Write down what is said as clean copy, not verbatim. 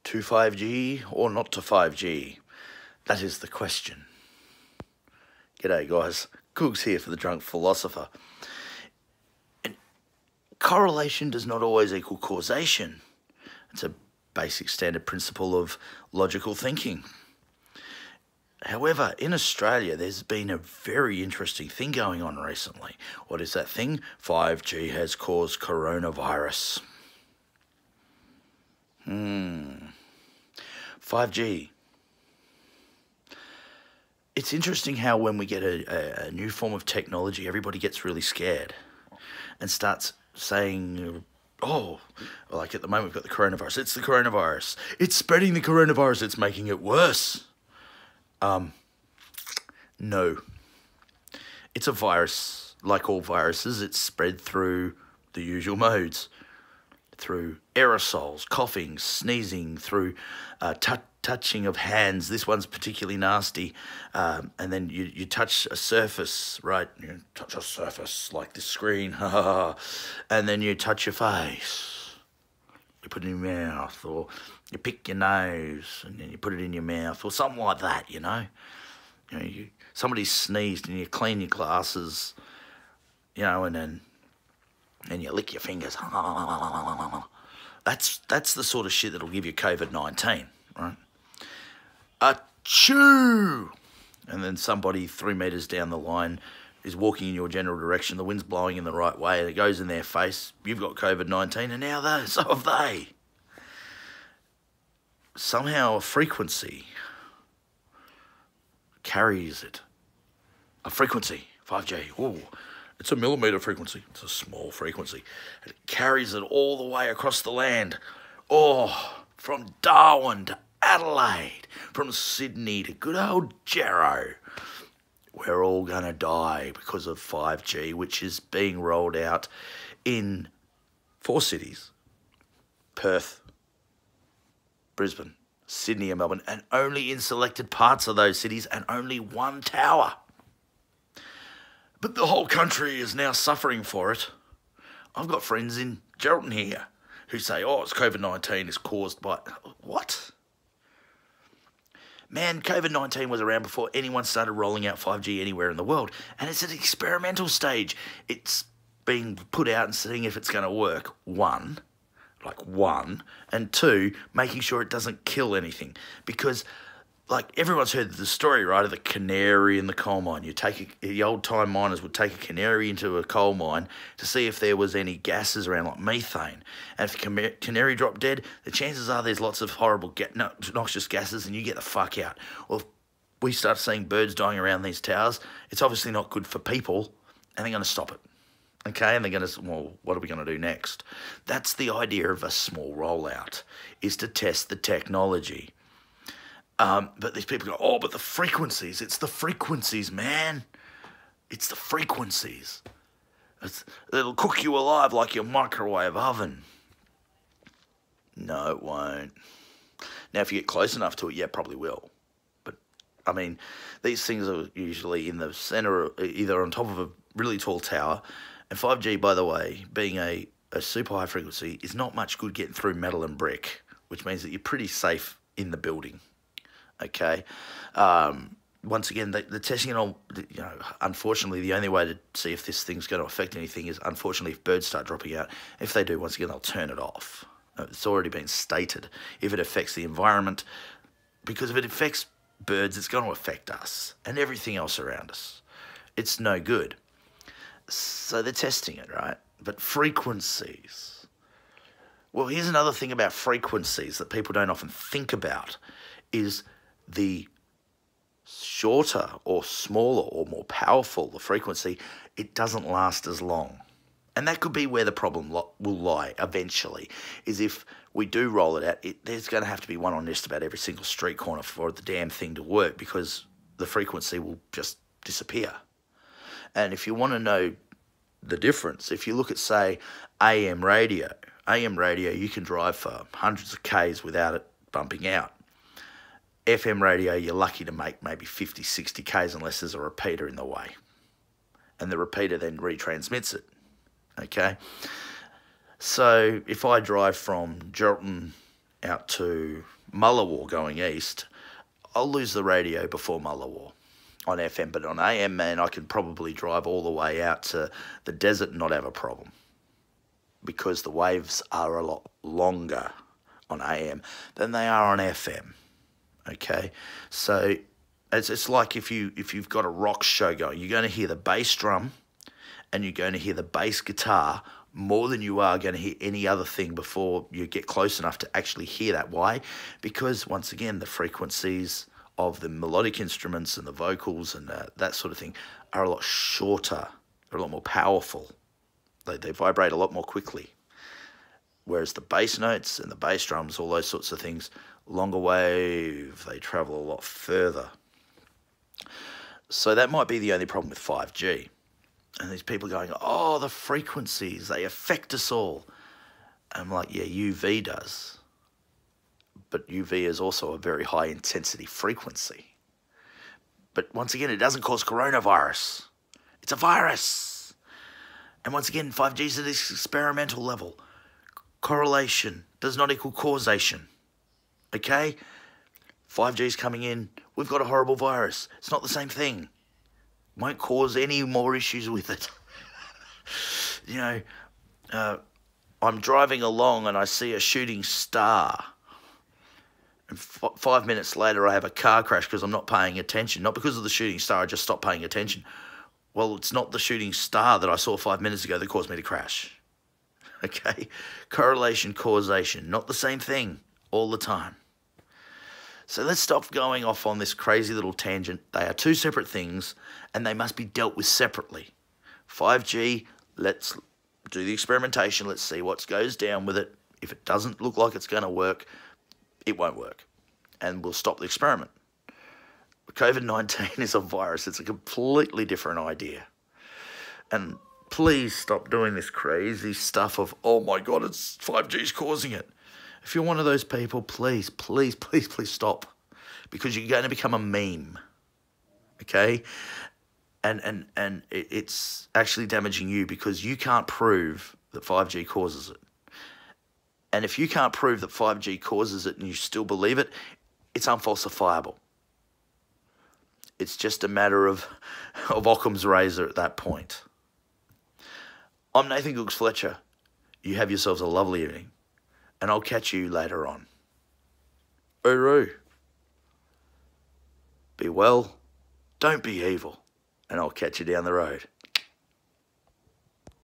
To 5G or not to 5G? That is the question. G'day guys, Coogs here for the Drunk Philosopher. And correlation does not always equal causation. It's a basic standard principle of logical thinking. However, in Australia, there's been a very interesting thing going on recently. What is that thing? 5G has caused coronavirus. 5G. It's interesting how when we get a new form of technology, everybody gets really scared and starts saying, oh, like at the moment we've got the coronavirus. It's the coronavirus. It's spreading the coronavirus. It's making it worse. No. It's a virus. Like all viruses, it's spread through the usual modes. Through aerosols, coughing, sneezing, through touching of hands. This one's particularly nasty. And then you touch a surface, right? You touch a surface like this screen. And then you touch your face. You put it in your mouth, or you pick your nose and then you put it in your mouth, or something like that, you know. Somebody sneezed and you clean your glasses, you know, and you lick your fingers. That's the sort of shit that'll give you COVID-19, right? Achoo! And then somebody 3 meters down the line is walking in your general direction, the wind's blowing in the right way, and it goes in their face. You've got COVID-19, and now so have they. Somehow a frequency carries it. A frequency, 5G. Oh, it's a millimetre frequency. It's a small frequency. And it carries it all the way across the land. Oh, from Darwin to Adelaide, from Sydney to good old Jarrow. We're all going to die because of 5G, which is being rolled out in 4 cities. Perth, Brisbane, Sydney and Melbourne, and only in selected parts of those cities, and only 1 tower. But the whole country is now suffering for it. I've got friends in Geraldton here who say, oh, it's COVID-19 is caused by... What? Man, COVID-19 was around before anyone started rolling out 5G anywhere in the world. And it's at an experimental stage. It's being put out and seeing if it's going to work. One. And 2, making sure it doesn't kill anything. Because, like, everyone's heard the story, right, of the canary in the coal mine. The old-time miners would take a canary into a coal mine to see if there was any gases around, like methane. And if the canary dropped dead, the chances are there's lots of horrible, noxious gases, and you get the fuck out. Well, if we start seeing birds dying around these towers, it's obviously not good for people, and they're going to stop it. Okay, and they're going to, well, what are we going to do next? That's the idea of a small rollout, is to test the technology. But these people go, oh, but the frequencies. It's the frequencies, man. It's the frequencies. It'll cook you alive like your microwave oven. No, it won't. Now, if you get close enough to it, yeah, it probably will. But, I mean, these things are usually in the centre, either on top of a really tall tower. And 5G, by the way, being a super high frequency, is not much good getting through metal and brick, which means that you're pretty safe in the building. Okay. Once again, the testing and all, you know, unfortunately, the only way to see if this thing's going to affect anything is, unfortunately, if birds start dropping out. If they do, once again, they'll turn it off. It's already been stated. If it affects the environment, because if it affects birds, it's going to affect us and everything else around us. It's no good. So they're testing it, right? But frequencies. Well, here's another thing about frequencies that people don't often think about, is the shorter or smaller or more powerful the frequency, it doesn't last as long. And that could be where the problem will lie eventually, is if we do roll it out, there's going to have to be one on just about every single street corner for the damn thing to work, because the frequency will just disappear. And if you want to know the difference, if you look at, say, AM radio, you can drive for hundreds of Ks without it bumping out. FM radio, you're lucky to make maybe 50, 60 Ks unless there's a repeater in the way. And the repeater then retransmits it, okay? So if I drive from Geraldton out to Mullawar going east, I'll lose the radio before Mullawar on FM, but on AM, man, I can probably drive all the way out to the desert and not have a problem, because the waves are a lot longer on AM than they are on FM. Okay, so it's like if you've got a rock show going, you're going to hear the bass drum and you're going to hear the bass guitar more than you are going to hear any other thing before you get close enough to actually hear that. Why? Because once again, the frequencies of the melodic instruments and the vocals and that sort of thing are a lot shorter. They're a lot more powerful. They vibrate a lot more quickly. Whereas the bass notes and the bass drums, all those sorts of things, longer wave, they travel a lot further. So that might be the only problem with 5G. And these people going, oh, the frequencies, they affect us all. And I'm like, yeah, UV does. But UV is also a very high intensity frequency. But once again, it doesn't cause coronavirus. It's a virus. And once again, 5G is at this experimental level. Correlation does not equal causation. Okay? 5G is coming in. We've got a horrible virus. It's not the same thing. Won't cause any more issues with it. You know, I'm driving along and I see a shooting star. And 5 minutes later, I have a car crash because I'm not paying attention. Not because of the shooting star, I just stopped paying attention. Well, it's not the shooting star that I saw 5 minutes ago that caused me to crash. Okay? Correlation, causation, not the same thing all the time. So let's stop going off on this crazy little tangent. They are two separate things, and they must be dealt with separately. 5G, let's do the experimentation. Let's see what goes down with it. If it doesn't look like it's going to work, it won't work, and we'll stop the experiment. COVID-19 is a virus. It's a completely different idea. And please stop doing this crazy stuff of, oh my God, it's 5G's causing it. If you're one of those people, please, please, please, please stop, because you're going to become a meme, okay? And it's actually damaging you because you can't prove that 5G causes it. And if you can't prove that 5G causes it and you still believe it, it's unfalsifiable. It's just a matter of Occam's razor at that point. I'm Nathan Gooks Fletcher. You have yourselves a lovely evening, and I'll catch you later on. Uru. Be well, don't be evil, and I'll catch you down the road.